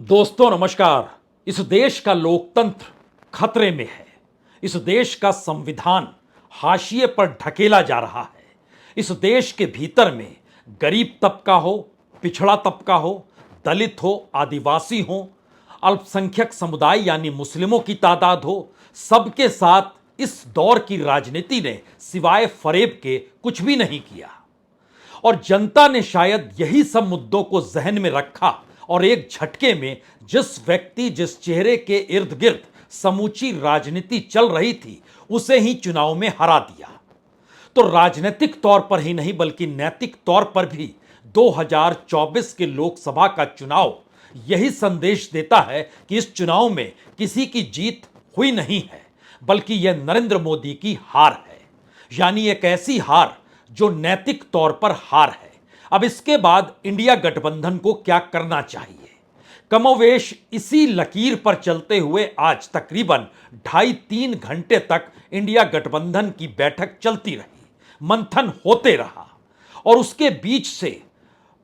दोस्तों नमस्कार। इस देश का लोकतंत्र खतरे में है। इस देश का संविधान हाशिए पर ढकेला जा रहा है। इस देश के भीतर में गरीब तबका हो, पिछड़ा तबका हो, दलित हो, आदिवासी हो, अल्पसंख्यक समुदाय यानी मुस्लिमों की तादाद हो, सबके साथ इस दौर की राजनीति ने सिवाय फरेब के कुछ भी नहीं किया। और जनता ने शायद यही सब मुद्दों को जहन में रखा और एक झटके में जिस व्यक्ति जिस चेहरे के इर्द गिर्द समूची राजनीति चल रही थी उसे ही चुनाव में हरा दिया। तो राजनीतिक तौर पर ही नहीं बल्कि नैतिक तौर पर भी 2024 के लोकसभा का चुनाव यही संदेश देता है कि इस चुनाव में किसी की जीत हुई नहीं है बल्कि यह नरेंद्र मोदी की हार है। यानी एक ऐसी हार जो नैतिक तौर पर हार है। अब इसके बाद इंडिया गठबंधन को क्या करना चाहिए? कमोवेश इसी लकीर पर चलते हुए आज तकरीबन 2.5-3 घंटे तक इंडिया गठबंधन की बैठक चलती रही, मंथन होते रहा। और उसके बीच से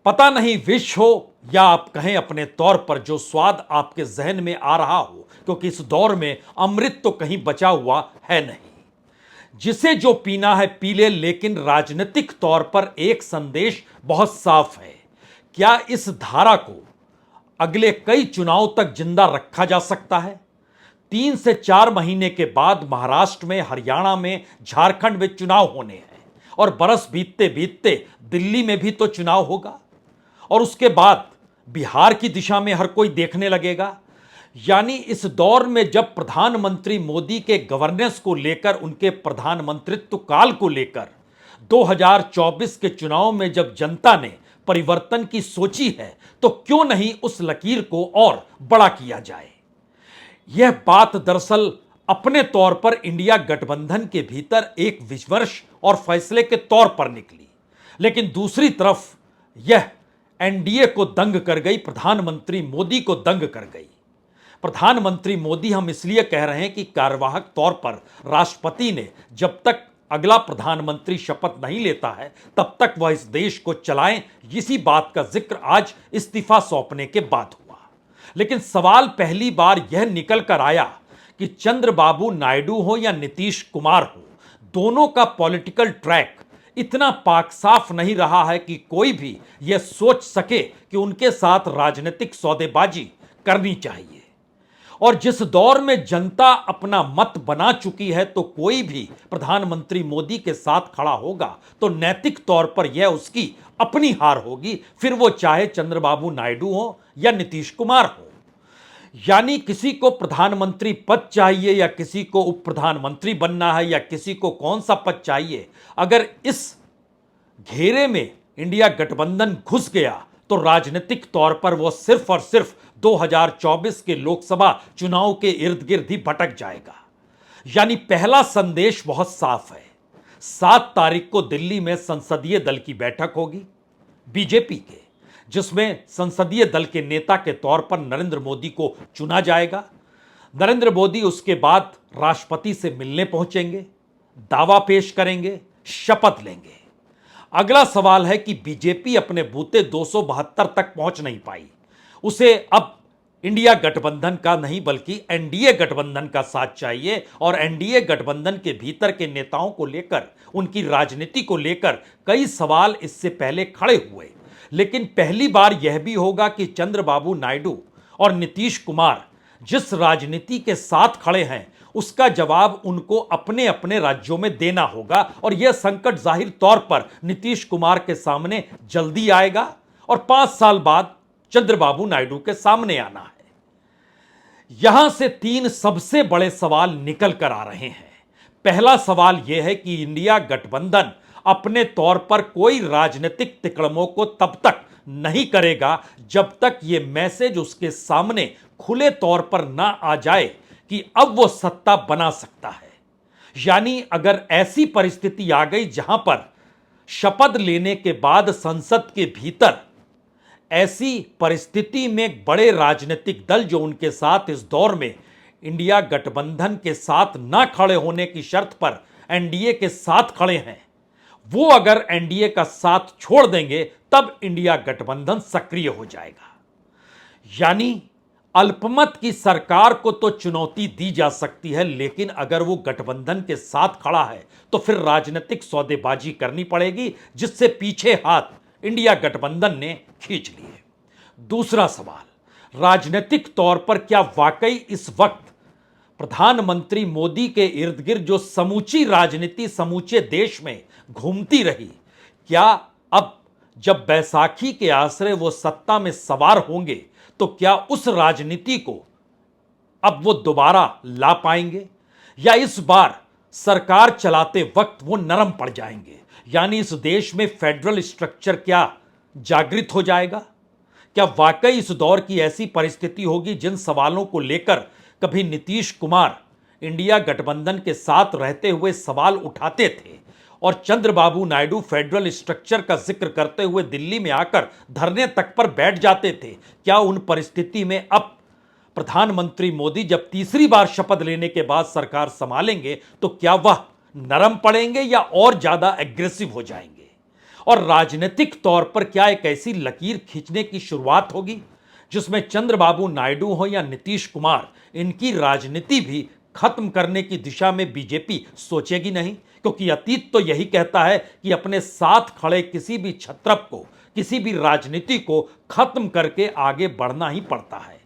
पता नहीं विष हो या आप कहें अपने तौर पर जो स्वाद आपके जहन में आ रहा हो, क्योंकि इस दौर में अमृत तो कहीं बचा हुआ है नहीं। जिसे जो पीना है पी ले, लेकिन राजनीतिक तौर पर एक संदेश बहुत साफ है। क्या इस धारा को अगले कई चुनाव तक जिंदा रखा जा सकता है? 3 से 4 महीने के बाद महाराष्ट्र में, हरियाणा में, झारखंड में चुनाव होने हैं और बरस बीतते बीतते दिल्ली में भी तो चुनाव होगा और उसके बाद बिहार की दिशा में हर कोई देखने लगेगा। यानी इस दौर में जब प्रधानमंत्री मोदी के गवर्नेंस को लेकर, उनके प्रधानमंत्रित्व काल को लेकर 2024 के चुनाव में जब जनता ने परिवर्तन की सोची है तो क्यों नहीं उस लकीर को और बड़ा किया जाए। यह बात दरअसल अपने तौर पर इंडिया गठबंधन के भीतर एक विमर्श और फैसले के तौर पर निकली, लेकिन दूसरी तरफ यह एनडीए को दंग कर गई, प्रधानमंत्री मोदी को दंग कर गई। प्रधानमंत्री मोदी हम इसलिए कह रहे हैं कि कार्यवाहक तौर पर राष्ट्रपति ने जब तक अगला प्रधानमंत्री शपथ नहीं लेता है तब तक वह इस देश को चलाएं, इसी बात का जिक्र आज इस्तीफा सौंपने के बाद हुआ। लेकिन सवाल पहली बार यह निकल कर आया कि चंद्रबाबू नायडू हो या नीतीश कुमार हो, दोनों का पॉलिटिकल ट्रैक इतना पाक साफ नहीं रहा है कि कोई भी यह सोच सके कि उनके साथ राजनीतिक सौदेबाजी करनी चाहिए। और जिस दौर में जनता अपना मत बना चुकी है तो कोई भी प्रधानमंत्री मोदी के साथ खड़ा होगा तो नैतिक तौर पर यह उसकी अपनी हार होगी, फिर वो चाहे चंद्रबाबू नायडू हो या नीतीश कुमार हो। यानी किसी को प्रधानमंत्री पद चाहिए या किसी को उप प्रधानमंत्री बनना है या किसी को कौन सा पद चाहिए, अगर इस घेरे में इंडिया गठबंधन घुस गया तो राजनीतिक तौर पर वो सिर्फ और सिर्फ 2024 के लोकसभा चुनाव के इर्द गिर्द ही भटक जाएगा। यानी पहला संदेश बहुत साफ है। 7 तारीख को दिल्ली में संसदीय दल की बैठक होगी बीजेपी के, जिसमें संसदीय दल के नेता के तौर पर नरेंद्र मोदी को चुना जाएगा। नरेंद्र मोदी उसके बाद राष्ट्रपति से मिलने पहुंचेंगे, दावा पेश करेंगे, शपथ लेंगे। अगला सवाल है कि बीजेपी अपने बूते 272 तक पहुंच नहीं पाई, उसे अब इंडिया गठबंधन का नहीं बल्कि एनडीए गठबंधन का साथ चाहिए। और एनडीए गठबंधन के भीतर के नेताओं को लेकर, उनकी राजनीति को लेकर कई सवाल इससे पहले खड़े हुए, लेकिन पहली बार यह भी होगा कि चंद्रबाबू नायडू और नीतीश कुमार जिस राजनीति के साथ खड़े हैं उसका जवाब उनको अपने अपने राज्यों में देना होगा। और यह संकट जाहिर तौर पर नीतीश कुमार के सामने जल्दी आएगा और 5 साल बाद चंद्रबाबू नायडू के सामने आना है। यहां से 3 सबसे बड़े सवाल निकल कर आ रहे हैं। पहला सवाल यह है कि इंडिया गठबंधन अपने तौर पर कोई राजनीतिक तिकड़मों को तब तक नहीं करेगा जब तक यह मैसेज उसके सामने खुले तौर पर ना आ जाए कि अब वो सत्ता बना सकता है। यानी अगर ऐसी परिस्थिति आ गई जहां पर शपथ लेने के बाद संसद के भीतर ऐसी परिस्थिति में बड़े राजनीतिक दल जो उनके साथ इस दौर में इंडिया गठबंधन के साथ ना खड़े होने की शर्त पर एनडीए के साथ खड़े हैं, वो अगर एनडीए का साथ छोड़ देंगे तब इंडिया गठबंधन सक्रिय हो जाएगा। यानी अल्पमत की सरकार को तो चुनौती दी जा सकती है, लेकिन अगर वो गठबंधन के साथ खड़ा है तो फिर राजनीतिक सौदेबाजी करनी पड़ेगी, जिससे पीछे हाथ इंडिया गठबंधन ने खींच लिए। दूसरा सवाल, राजनीतिक तौर पर क्या वाकई इस वक्त प्रधानमंत्री मोदी के इर्द गिर्द जो समूची राजनीति समूचे देश में घूमती रही, क्या अब जब बैसाखी के आसरे वो सत्ता में सवार होंगे तो क्या उस राजनीति को अब वो दोबारा ला पाएंगे, या इस बार सरकार चलाते वक्त वो नरम पड़ जाएंगे? यानी इस देश में फेडरल स्ट्रक्चर क्या जागृत हो जाएगा? क्या वाकई इस दौर की ऐसी परिस्थिति होगी जिन सवालों को लेकर कभी नीतीश कुमार इंडिया गठबंधन के साथ रहते हुए सवाल उठाते थे और चंद्रबाबू नायडू फेडरल स्ट्रक्चर का जिक्र करते हुए दिल्ली में आकर धरने तक पर बैठ जाते थे? क्या उन परिस्थिति में अब प्रधानमंत्री मोदी जब तीसरी बार शपथ लेने के बाद सरकार संभालेंगे तो क्या वह नरम पड़ेंगे या और ज्यादा एग्रेसिव हो जाएंगे? और राजनीतिक तौर पर क्या एक ऐसी लकीर खींचने की शुरुआत होगी जिसमें चंद्रबाबू नायडू हो या नीतीश कुमार, इनकी राजनीति भी खत्म करने की दिशा में बीजेपी सोचेगी नहीं? क्योंकि अतीत तो यही कहता है कि अपने साथ खड़े किसी भी छत्रप को, किसी भी राजनीति को खत्म करके आगे बढ़ना ही पड़ता है।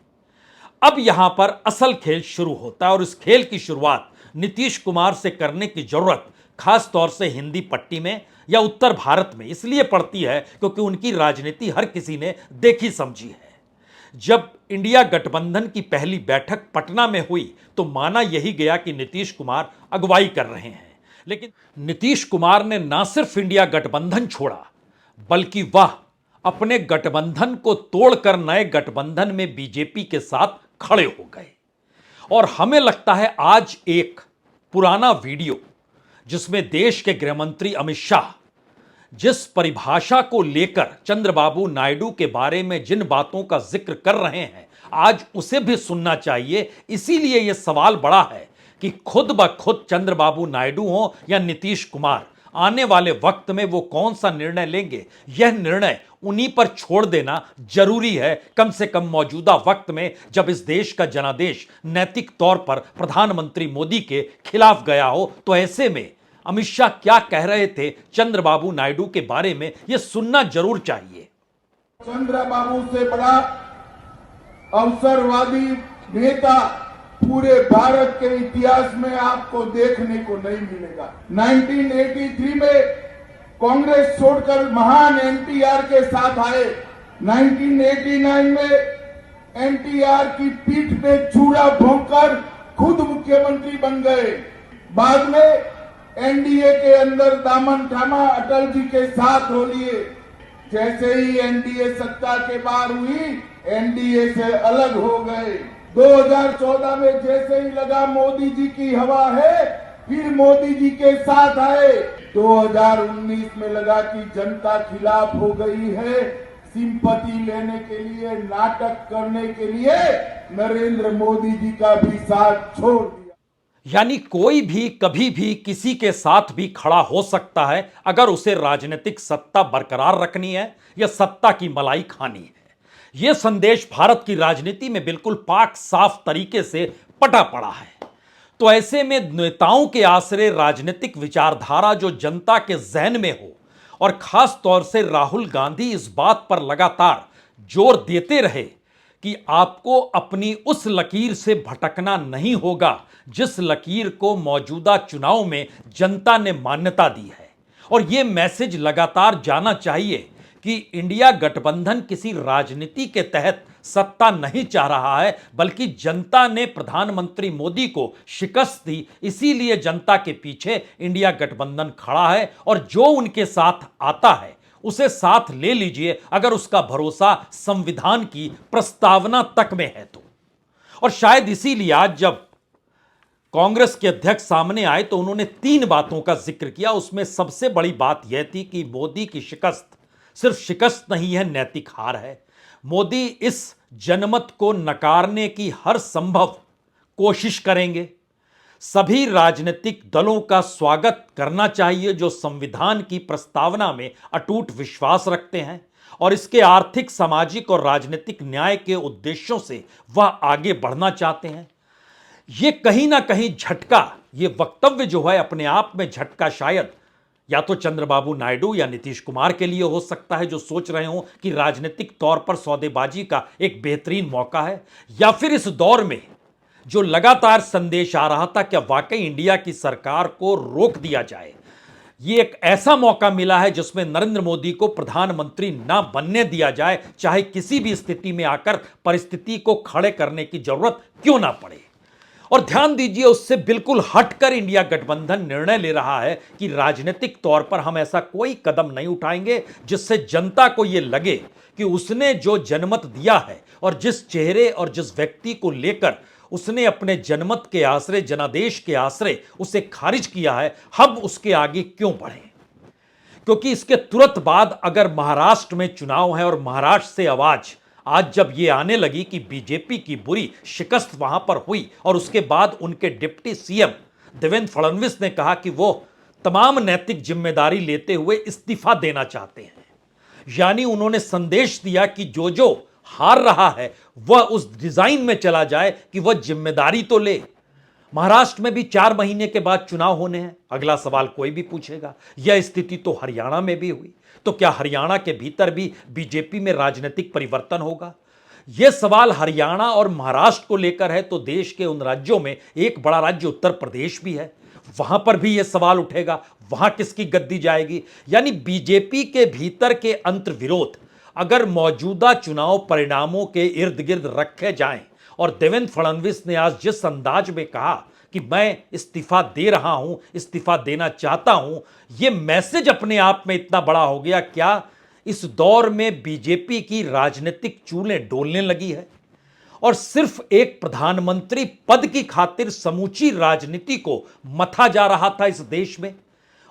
अब यहां पर असल खेल शुरू होता है और इस खेल की शुरुआत नीतीश कुमार से करने की जरूरत खास तौर से हिंदी पट्टी में या उत्तर भारत में इसलिए पड़ती है क्योंकि उनकी राजनीति हर किसी ने देखी समझी है। जब इंडिया गठबंधन की पहली बैठक पटना में हुई तो माना यही गया कि नीतीश कुमार अगुवाई कर रहे हैं, लेकिन नीतीश कुमार ने ना सिर्फ इंडिया गठबंधन छोड़ा बल्कि वह अपने गठबंधन को तोड़कर नए गठबंधन में बीजेपी के साथ खड़े हो गए। और हमें लगता है आज एक पुराना वीडियो जिसमें देश के गृहमंत्री अमित शाह जिस परिभाषा को लेकर चंद्रबाबू नायडू के बारे में जिन बातों का जिक्र कर रहे हैं, आज उसे भी सुनना चाहिए। इसीलिए यह सवाल बड़ा है कि खुद ब खुद चंद्रबाबू नायडू हो या नीतीश कुमार, आने वाले वक्त में वो कौन सा निर्णय लेंगे, यह निर्णय उन्हीं पर छोड़ देना जरूरी है, कम से कम मौजूदा वक्त में जब इस देश का जनादेश नैतिक तौर पर प्रधानमंत्री मोदी के खिलाफ गया हो। तो ऐसे में अमित शाह क्या कह रहे थे चंद्रबाबू नायडू के बारे में, यह सुनना जरूर चाहिए। चंद्रबाबू से बड़ा अवसरवादी नेता पूरे भारत के इतिहास में आपको देखने को नहीं मिलेगा। 1983 में कांग्रेस छोड़कर महान एनटीआर के साथ आए। 1989 में एनटीआर की पीठ पे चूड़ा भोंककर खुद मुख्यमंत्री बन गए। बाद में एनडीए के अंदर दामन थामा, अटल जी के साथ हो लिए। जैसे ही एनडीए सत्ता के बाहर हुई, एनडीए से अलग हो गए। 2014 में जैसे ही लगा मोदी जी की हवा है, फिर मोदी जी के साथ आए। 2019 में लगा कि जनता खिलाफ हो गई है, सिंपैथी लेने के लिए, नाटक करने के लिए नरेंद्र मोदी जी का भी साथ छोड़ दिया। यानी कोई भी कभी भी किसी के साथ भी खड़ा हो सकता है अगर उसे राजनीतिक सत्ता बरकरार रखनी है या सत्ता की मलाई खानी है। यह संदेश भारत की राजनीति में बिल्कुल पाक साफ तरीके से पटा पड़ा है। तो ऐसे में नेताओं के आसरे राजनीतिक विचारधारा जो जनता के जहन में हो, और खास तौर से राहुल गांधी इस बात पर लगातार जोर देते रहे कि आपको अपनी उस लकीर से भटकना नहीं होगा जिस लकीर को मौजूदा चुनाव में जनता ने मान्यता दी है। और यह मैसेज लगातार जाना चाहिए कि इंडिया गठबंधन किसी राजनीति के तहत सत्ता नहीं चाह रहा है, बल्कि जनता ने प्रधानमंत्री मोदी को शिकस्त दी, इसीलिए जनता के पीछे इंडिया गठबंधन खड़ा है। और जो उनके साथ आता है उसे साथ ले लीजिए, अगर उसका भरोसा संविधान की प्रस्तावना तक में है तो। और शायद इसीलिए आज जब कांग्रेस के अध्यक्ष सामने आए तो उन्होंने 3 बातों का जिक्र किया। उसमें सबसे बड़ी बात यह थी कि मोदी की शिकस्त सिर्फ शिकस्त नहीं है, नैतिक हार है। मोदी इस जनमत को नकारने की हर संभव कोशिश करेंगे। सभी राजनीतिक दलों का स्वागत करना चाहिए जो संविधान की प्रस्तावना में अटूट विश्वास रखते हैं। और इसके आर्थिक, सामाजिक और राजनीतिक न्याय के उद्देश्यों से वह आगे बढ़ना चाहते हैं। ये कहीं ना कहीं झटका, ये वक्तव्य जो है अपने आप में झटका शायद या तो चंद्रबाबू नायडू या नीतीश कुमार के लिए हो सकता है, जो सोच रहे हो कि राजनीतिक तौर पर सौदेबाजी का एक बेहतरीन मौका है, या फिर इस दौर में जो लगातार संदेश आ रहा था क्या वाकई इंडिया की सरकार को रोक दिया जाए, ये एक ऐसा मौका मिला है जिसमें नरेंद्र मोदी को प्रधानमंत्री ना बनने दिया जाए, चाहे किसी भी स्थिति में आकर परिस्थिति को खड़े करने की जरूरत क्यों ना पड़े। और ध्यान दीजिए, उससे बिल्कुल हटकर इंडिया गठबंधन निर्णय ले रहा है कि राजनीतिक तौर पर हम ऐसा कोई कदम नहीं उठाएंगे जिससे जनता को यह लगे कि उसने जो जनमत दिया है और जिस चेहरे और जिस व्यक्ति को लेकर उसने अपने जनमत के आश्रय, जनादेश के आश्रय उसे खारिज किया है, हम उसके आगे क्यों बढ़ें। क्योंकि इसके तुरंत बाद अगर महाराष्ट्र में चुनाव है और महाराष्ट्र से आवाज आज जब ये आने लगी कि बीजेपी की बुरी शिकस्त वहां पर हुई और उसके बाद उनके डिप्टी सीएम देवेंद्र फडणवीस ने कहा कि वो तमाम नैतिक जिम्मेदारी लेते हुए इस्तीफा देना चाहते हैं, यानी उन्होंने संदेश दिया कि जो हार रहा है वह उस डिजाइन में चला जाए कि वह जिम्मेदारी तो ले। महाराष्ट्र में भी 4 महीने के बाद चुनाव होने हैं। अगला सवाल कोई भी पूछेगा, यह स्थिति तो हरियाणा में भी हुई, तो क्या हरियाणा के भीतर भी बीजेपी में राजनीतिक परिवर्तन होगा? यह सवाल हरियाणा और महाराष्ट्र को लेकर है, तो देश के उन राज्यों में एक बड़ा राज्य उत्तर प्रदेश भी है, वहां पर भी यह सवाल उठेगा, वहां किसकी गद्दी जाएगी। यानी बीजेपी के भीतर के अंतर्विरोध अगर मौजूदा चुनाव परिणामों के इर्द गिर्द रखे जाएं, और देवेंद्र फडणवीस ने आज जिस अंदाज में कहा कि मैं इस्तीफा दे रहा हूं, इस्तीफा देना चाहता हूं, यह मैसेज अपने आप में इतना बड़ा हो गया। क्या इस दौर में बीजेपी की राजनीतिक चूलें डोलने लगी है और सिर्फ एक प्रधानमंत्री पद की खातिर समूची राजनीति को मथा जा रहा था इस देश में?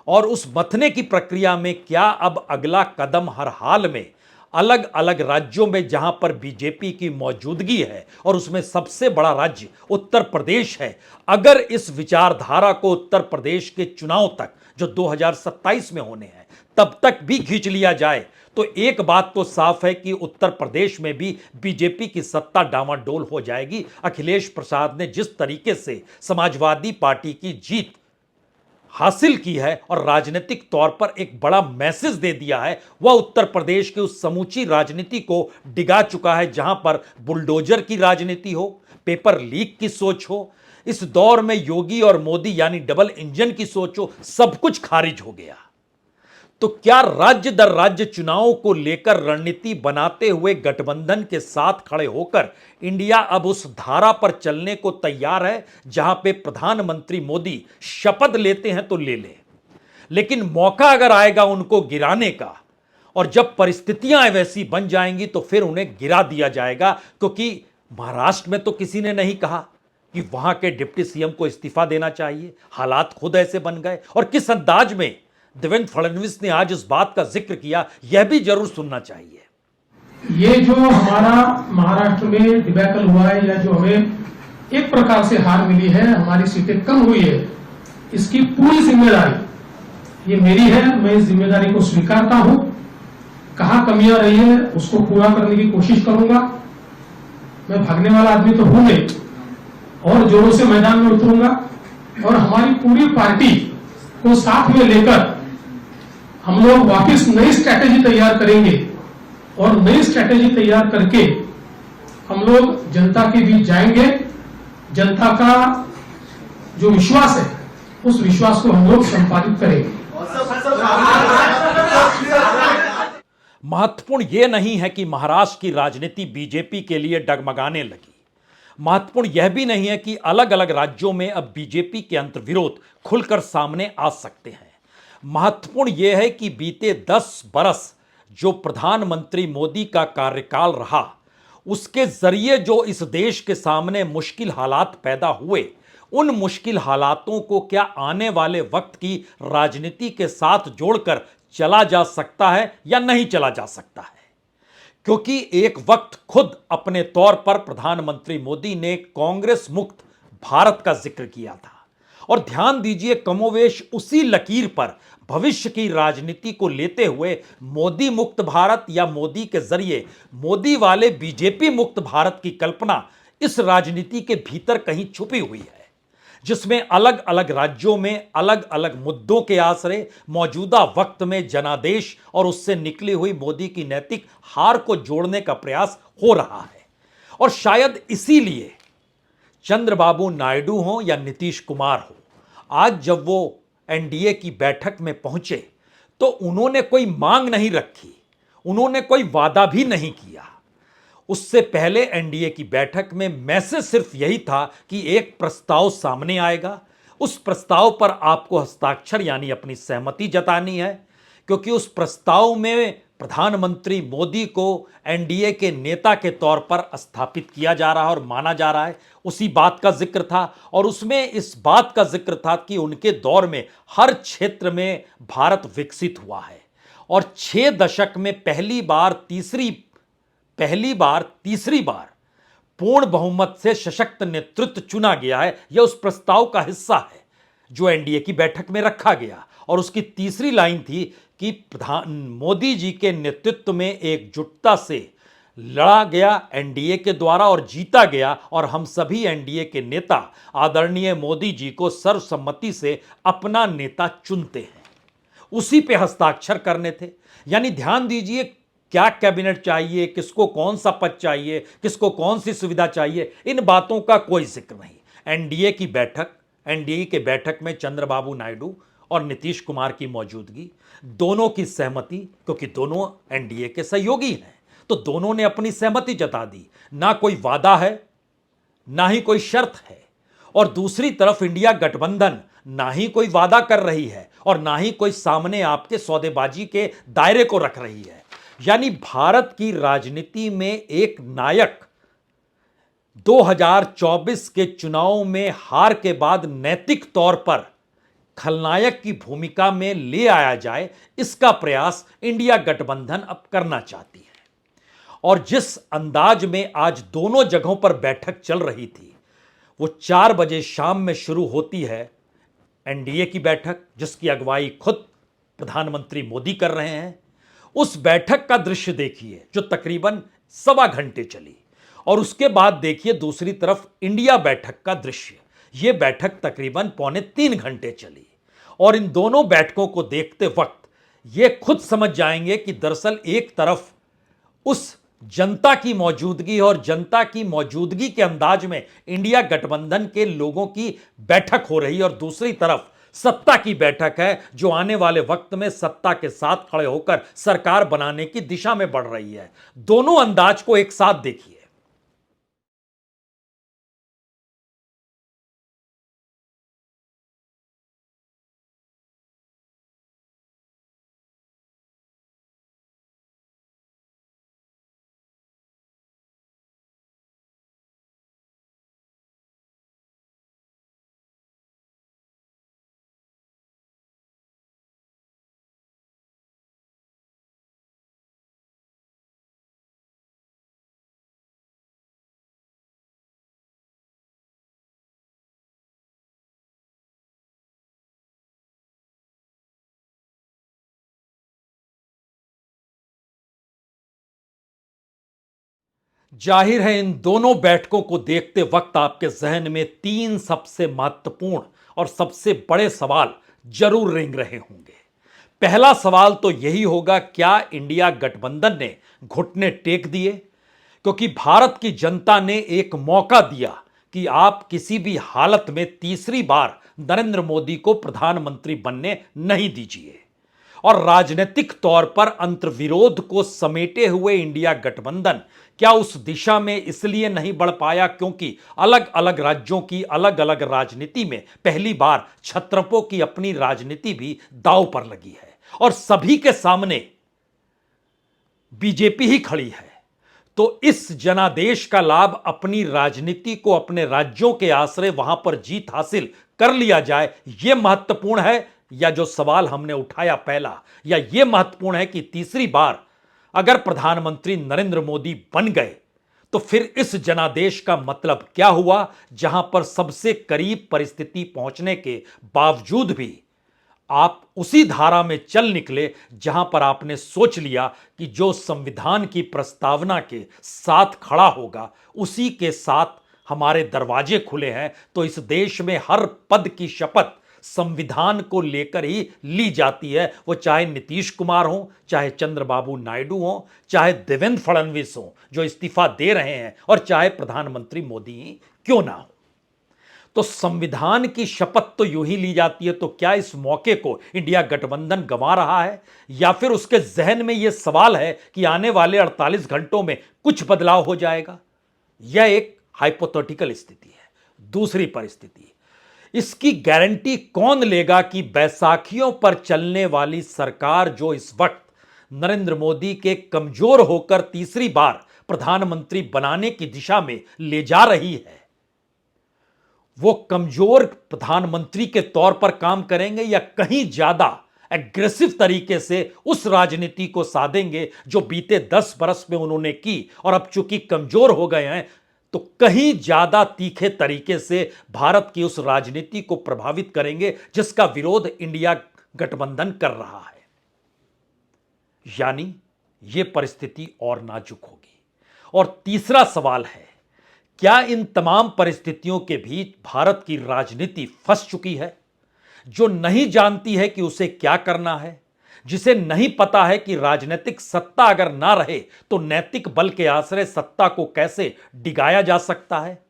और उस मथने की प्रक्रिया में क्या अब अगला कदम हर हाल में अलग अलग राज्यों में जहां पर बीजेपी की मौजूदगी है और उसमें सबसे बड़ा राज्य उत्तर प्रदेश है, अगर इस विचारधारा को उत्तर प्रदेश के चुनाव तक जो 2027 में होने हैं तब तक भी खींच लिया जाए, तो एक बात तो साफ है कि उत्तर प्रदेश में भी बीजेपी की सत्ता डामाडोल हो जाएगी। अखिलेश प्रसाद ने जिस तरीके से समाजवादी पार्टी की जीत हासिल की है और राजनीतिक तौर पर एक बड़ा मैसेज दे दिया है, वह उत्तर प्रदेश की उस समूची राजनीति को डिगा चुका है जहां पर बुलडोजर की राजनीति हो, पेपर लीक की सोच हो, इस दौर में योगी और मोदी यानी डबल इंजन की सोच हो, सब कुछ खारिज हो गया। तो क्या राज्य दर राज्य चुनावों को लेकर रणनीति बनाते हुए गठबंधन के साथ खड़े होकर इंडिया अब उस धारा पर चलने को तैयार है जहां पे प्रधानमंत्री मोदी शपथ लेते हैं तो ले ले, लेकिन मौका अगर आएगा उनको गिराने का और जब परिस्थितियां वैसी बन जाएंगी तो फिर उन्हें गिरा दिया जाएगा। क्योंकि महाराष्ट्र में तो किसी ने नहीं कहा कि वहां के डिप्टी सीएम को इस्तीफा देना चाहिए, हालात खुद ऐसे बन गए। और किस अंदाज में देवेंद्र फडणवीस ने आज इस बात का जिक्र किया, यह भी जरूर सुनना चाहिए। ये जो हमारा महाराष्ट्र में डिबैकल हुआ है या जो हमें एक प्रकार से हार मिली है, हमारी सीटें कम हुई है, इसकी पूरी जिम्मेदारी ये मेरी है। मैं इस जिम्मेदारी को स्वीकारता हूं। कहां कमियां रही है उसको पूरा करने की कोशिश करूंगा। मैं भागने वाला आदमी तो हूं नहीं, और जोरों से मैदान में उतरूंगा और हमारी पूरी पार्टी को साथ में लेकर हम लोग वापस नई स्ट्रैटेजी तैयार करेंगे और नई स्ट्रैटेजी तैयार करके हम लोग जनता के बीच जाएंगे। जनता का जो विश्वास है उस विश्वास को हम लोग संपादित करेंगे। महत्वपूर्ण यह नहीं है कि महाराष्ट्र की राजनीति बीजेपी के लिए डगमगाने लगी, महत्वपूर्ण यह भी नहीं है कि अलग अलग राज्यों में अब बीजेपी के अंतर्विरोध खुलकर सामने आ सकते हैं। महत्वपूर्ण यह है कि बीते 10 बरस जो प्रधानमंत्री मोदी का कार्यकाल रहा, उसके जरिए जो इस देश के सामने मुश्किल हालात पैदा हुए, उन मुश्किल हालातों को क्या आने वाले वक्त की राजनीति के साथ जोड़कर चला जा सकता है या नहीं चला जा सकता है। क्योंकि एक वक्त खुद अपने तौर पर प्रधानमंत्री मोदी ने कांग्रेस मुक्त भारत का जिक्र किया था और ध्यान दीजिए, कमोवेश उसी लकीर पर भविष्य की राजनीति को लेते हुए मोदी मुक्त भारत या मोदी के जरिए मोदी वाले बीजेपी मुक्त भारत की कल्पना इस राजनीति के भीतर कहीं छुपी हुई है, जिसमें अलग अलग राज्यों में अलग अलग मुद्दों के आसरे मौजूदा वक्त में जनादेश और उससे निकली हुई मोदी की नैतिक हार को जोड़ने का प्रयास हो रहा है। और शायद इसीलिए चंद्रबाबू नायडू हो या नीतीश कुमार हो, आज जब वो एनडीए की बैठक में पहुंचे तो उन्होंने कोई मांग नहीं रखी, उन्होंने कोई वादा भी नहीं किया। उससे पहले एनडीए की बैठक में मैसेज सिर्फ यही था कि एक प्रस्ताव सामने आएगा, उस प्रस्ताव पर आपको हस्ताक्षर यानी अपनी सहमति जतानी है, क्योंकि उस प्रस्ताव में प्रधानमंत्री मोदी को एनडीए के नेता के तौर पर स्थापित किया जा रहा है और माना जा रहा है। उसी बात का जिक्र था और उसमें इस बात का जिक्र था कि उनके दौर में हर क्षेत्र में भारत विकसित हुआ है और 6 दशक में पहली बार तीसरी बार पूर्ण बहुमत से सशक्त नेतृत्व चुना गया है। यह उस प्रस्ताव का हिस्सा है जो एनडीए की बैठक में रखा गया और उसकी तीसरी लाइन थी कि मोदी जी के नेतृत्व में एकजुटता से लड़ा गया एनडीए के द्वारा और जीता गया और हम सभी एनडीए के नेता आदरणीय मोदी जी को सर्वसम्मति से अपना नेता चुनते हैं। उसी पे हस्ताक्षर करने थे। यानी ध्यान दीजिए, क्या कैबिनेट चाहिए, किसको कौन सा पद चाहिए, किसको कौन सी सुविधा चाहिए, इन बातों का कोई जिक्र नहीं। एनडीए के बैठक में चंद्रबाबू नायडू और नीतीश कुमार की मौजूदगी, दोनों की सहमति, क्योंकि दोनों एनडीए के सहयोगी हैं तो दोनों ने अपनी सहमति जता दी। ना कोई वादा है, ना ही कोई शर्त है। और दूसरी तरफ इंडिया गठबंधन ना ही कोई वादा कर रही है और ना ही कोई सामने आपके सौदेबाजी के दायरे को रख रही है। यानी भारत की राजनीति में एक नायक 2024 के चुनाव में हार के बाद नैतिक तौर पर खलनायक की भूमिका में ले आया जाए, इसका प्रयास इंडिया गठबंधन अब करना चाहती है। और जिस अंदाज में आज दोनों जगहों पर बैठक चल रही थी, वो 4 बजे शाम में शुरू होती है एनडीए की बैठक, जिसकी अगुवाई खुद प्रधानमंत्री मोदी कर रहे हैं। उस बैठक का दृश्य देखिए जो तकरीबन 1.25 घंटे चली और उसके बाद देखिए दूसरी तरफ इंडिया बैठक का दृश्य। यह बैठक तकरीबन 2.25 घंटे चली और इन दोनों बैठकों को देखते वक्त यह खुद समझ जाएंगे कि दरअसल एक तरफ उस जनता की मौजूदगी और जनता की मौजूदगी के अंदाज में इंडिया गठबंधन के लोगों की बैठक हो रही है और दूसरी तरफ सत्ता की बैठक है जो आने वाले वक्त में सत्ता के साथ खड़े होकर सरकार बनाने की दिशा में बढ़ रही है। दोनों अंदाज को एक साथ देखिए। जाहिर है इन दोनों बैठकों को देखते वक्त आपके जहन में 3 सबसे महत्वपूर्ण और सबसे बड़े सवाल जरूर रेंग रहे होंगे। पहला सवाल तो यही होगा, क्या इंडिया गठबंधन ने घुटने टेक दिए? क्योंकि भारत की जनता ने एक मौका दिया कि आप किसी भी हालत में तीसरी बार नरेंद्र मोदी को प्रधानमंत्री बनने नहीं दीजिए। और राजनीतिक तौर पर अंतर्विरोध को समेटे हुए इंडिया गठबंधन क्या उस दिशा में इसलिए नहीं बढ़ पाया क्योंकि अलग अलग राज्यों की अलग अलग राजनीति में पहली बार छत्रपों की अपनी राजनीति भी दांव पर लगी है और सभी के सामने बीजेपी ही खड़ी है। तो इस जनादेश का लाभ अपनी राजनीति को अपने राज्यों के आश्रय वहां पर जीत हासिल कर लिया जाए, यह महत्वपूर्ण है, या जो सवाल हमने उठाया पहला, या यह महत्वपूर्ण है कि तीसरी बार अगर प्रधानमंत्री नरेंद्र मोदी बन गए तो फिर इस जनादेश का मतलब क्या हुआ, जहां पर सबसे करीब परिस्थिति पहुंचने के बावजूद भी आप उसी धारा में चल निकले जहां पर आपने सोच लिया कि जो संविधान की प्रस्तावना के साथ खड़ा होगा उसी के साथ हमारे दरवाजे खुले हैं। तो इस देश में हर पद की शपथ संविधान को लेकर ही ली जाती है, वो चाहे नीतीश कुमार हो, चाहे चंद्रबाबू नायडू हो, चाहे देवेंद्र फडणवीस हो जो इस्तीफा दे रहे हैं, और चाहे प्रधानमंत्री मोदी ही क्यों ना हो। तो संविधान की शपथ तो यूं ही ली जाती है। तो क्या इस मौके को इंडिया गठबंधन गंवा रहा है, या फिर उसके जहन में यह सवाल है कि आने वाले 48 घंटों में कुछ बदलाव हो जाएगा? यह एक हाइपोथेटिकल स्थिति है। दूसरी परिस्थिति, इसकी गारंटी कौन लेगा कि बैसाखियों पर चलने वाली सरकार जो इस वक्त नरेंद्र मोदी के कमजोर होकर तीसरी बार प्रधानमंत्री बनाने की दिशा में ले जा रही है, वो कमजोर प्रधानमंत्री के तौर पर काम करेंगे या कहीं ज्यादा एग्रेसिव तरीके से उस राजनीति को साधेंगे जो बीते 10 बरस में उन्होंने की, और अब चूंकि कमजोर हो गए हैं तो कहीं ज्यादा तीखे तरीके से भारत की उस राजनीति को प्रभावित करेंगे जिसका विरोध इंडिया गठबंधन कर रहा है। यानी यह परिस्थिति और नाजुक होगी। और तीसरा सवाल है, क्या इन तमाम परिस्थितियों के बीच भारत की राजनीति फंस चुकी है, जो नहीं जानती है कि उसे क्या करना है, जिसे नहीं पता है कि राजनीतिक सत्ता अगर ना रहे तो नैतिक बल के आश्रय सत्ता को कैसे डिगाया जा सकता है?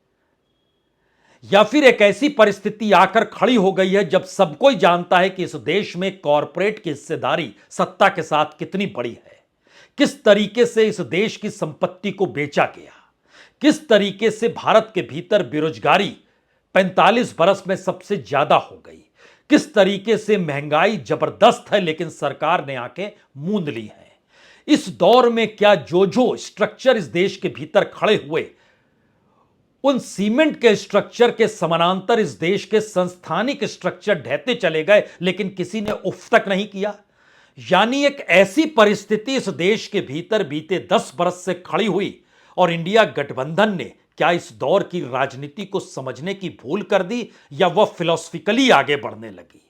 या फिर एक ऐसी परिस्थिति आकर खड़ी हो गई है जब सब कोई जानता है कि इस देश में कॉरपोरेट की हिस्सेदारी सत्ता के साथ कितनी बड़ी है, किस तरीके से इस देश की संपत्ति को बेचा गया, किस तरीके से भारत के भीतर बेरोजगारी 45 बरस में सबसे ज्यादा हो गई, किस तरीके से महंगाई जबरदस्त है लेकिन सरकार ने आंखें मूंद ली हैं। इस दौर में क्या जो स्ट्रक्चर इस देश के भीतर खड़े हुए, उन सीमेंट के स्ट्रक्चर के समानांतर इस देश के संस्थानिक स्ट्रक्चर ढहते चले गए लेकिन किसी ने उफ तक नहीं किया? यानी एक ऐसी परिस्थिति इस देश के भीतर बीते 10 बरस से खड़ी हुई, और इंडिया गठबंधन ने क्या इस दौर की राजनीति को समझने की भूल कर दी, या वह फिलॉसफिकली आगे बढ़ने लगी?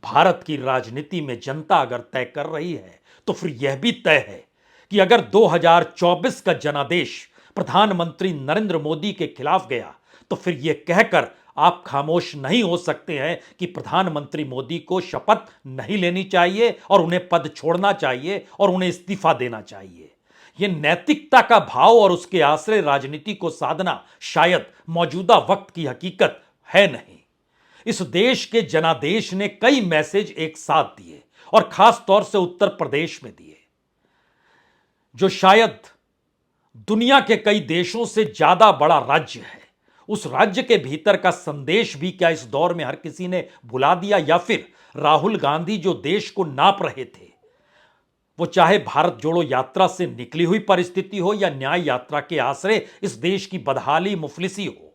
भारत की राजनीति में जनता अगर तय कर रही है तो फिर यह भी तय है कि अगर 2024 का जनादेश प्रधानमंत्री नरेंद्र मोदी के खिलाफ गया तो फिर यह कहकर आप खामोश नहीं हो सकते हैं कि प्रधानमंत्री मोदी को शपथ नहीं लेनी चाहिए और उन्हें पद छोड़ना चाहिए और उन्हें इस्तीफा देना चाहिए। यह नैतिकता का भाव और उसके आश्रय राजनीति को साधना शायद मौजूदा वक्त की हकीकत है नहीं। इस देश के जनादेश ने कई मैसेज एक साथ दिए, और खास तौर से उत्तर प्रदेश में दिए, जो शायद दुनिया के कई देशों से ज्यादा बड़ा राज्य है। उस राज्य के भीतर का संदेश भी क्या इस दौर में हर किसी ने भुला दिया, या फिर राहुल गांधी जो देश को नाप रहे थे, वो चाहे भारत जोड़ो यात्रा से निकली हुई परिस्थिति हो या न्याय यात्रा के आश्रय इस देश की बदहाली मुफलिसी हो,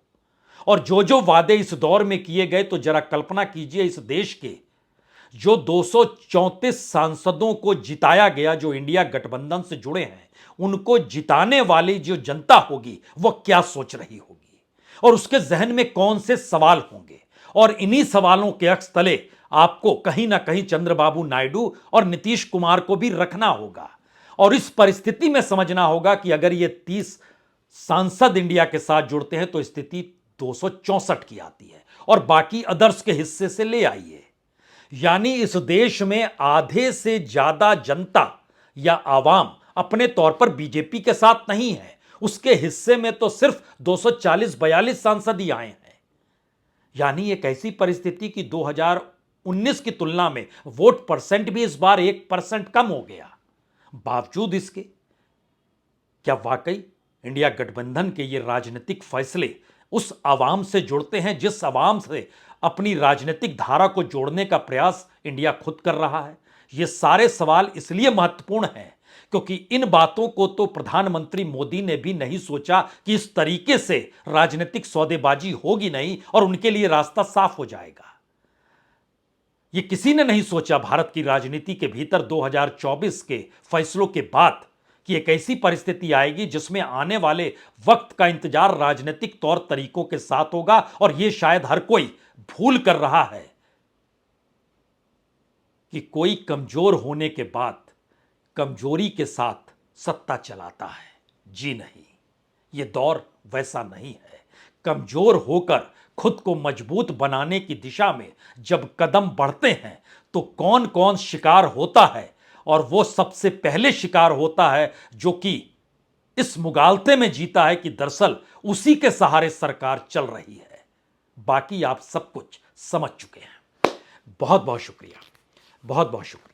और जो वादे इस दौर में किए गए, तो जरा कल्पना कीजिए इस देश के जो 234 सांसदों को जिताया गया जो इंडिया गठबंधन से जुड़े हैं, उनको जिताने वाली जो जनता होगी वह क्या सोच रही होगी, और उसके जहन में कौन से सवाल होंगे। और इन्हीं सवालों के अक्स तले आपको कहीं ना कहीं चंद्रबाबू नायडू और नीतीश कुमार को भी रखना होगा, और इस परिस्थिति में समझना होगा कि अगर ये 30 सांसद इंडिया के साथ जुड़ते हैं तो स्थिति 264 की आती है, और बाकी अदर्स के हिस्से से ले आइए। यानी इस देश में आधे से ज्यादा जनता या आवाम अपने तौर पर बीजेपी के साथ नहीं है, उसके हिस्से में तो सिर्फ 240-42 सांसद ही आए हैं। यानी एक ऐसी परिस्थिति की 2019 की तुलना में वोट परसेंट भी इस बार 1% कम हो गया। बावजूद इसके क्या वाकई इंडिया गठबंधन के ये राजनीतिक फैसले उस आवाम से जुड़ते हैं जिस आवाम से अपनी राजनीतिक धारा को जोड़ने का प्रयास इंडिया खुद कर रहा है? ये सारे सवाल इसलिए महत्वपूर्ण हैं क्योंकि इन बातों को तो प्रधानमंत्री मोदी ने भी नहीं सोचा कि इस तरीके से राजनीतिक सौदेबाजी होगी नहीं और उनके लिए रास्ता साफ हो जाएगा। ये किसी ने नहीं सोचा भारत की राजनीति के भीतर 2024 के फैसलों के बाद कि एक ऐसी परिस्थिति आएगी जिसमें आने वाले वक्त का इंतजार राजनीतिक तौर तरीकों के साथ होगा, और यह शायद हर कोई भूल कर रहा है कि कोई कमजोर होने के बाद कमजोरी के साथ सत्ता चलाता है। जी नहीं, यह दौर वैसा नहीं है। कमजोर होकर खुद को मजबूत बनाने की दिशा में जब कदम बढ़ते हैं तो कौन कौन शिकार होता है, और वो सबसे पहले शिकार होता है जो कि इस मुगालते में जीता है कि दरअसल उसी के सहारे सरकार चल रही है। बाकी आप सब कुछ समझ चुके हैं। बहुत बहुत शुक्रिया, बहुत बहुत शुक्रिया।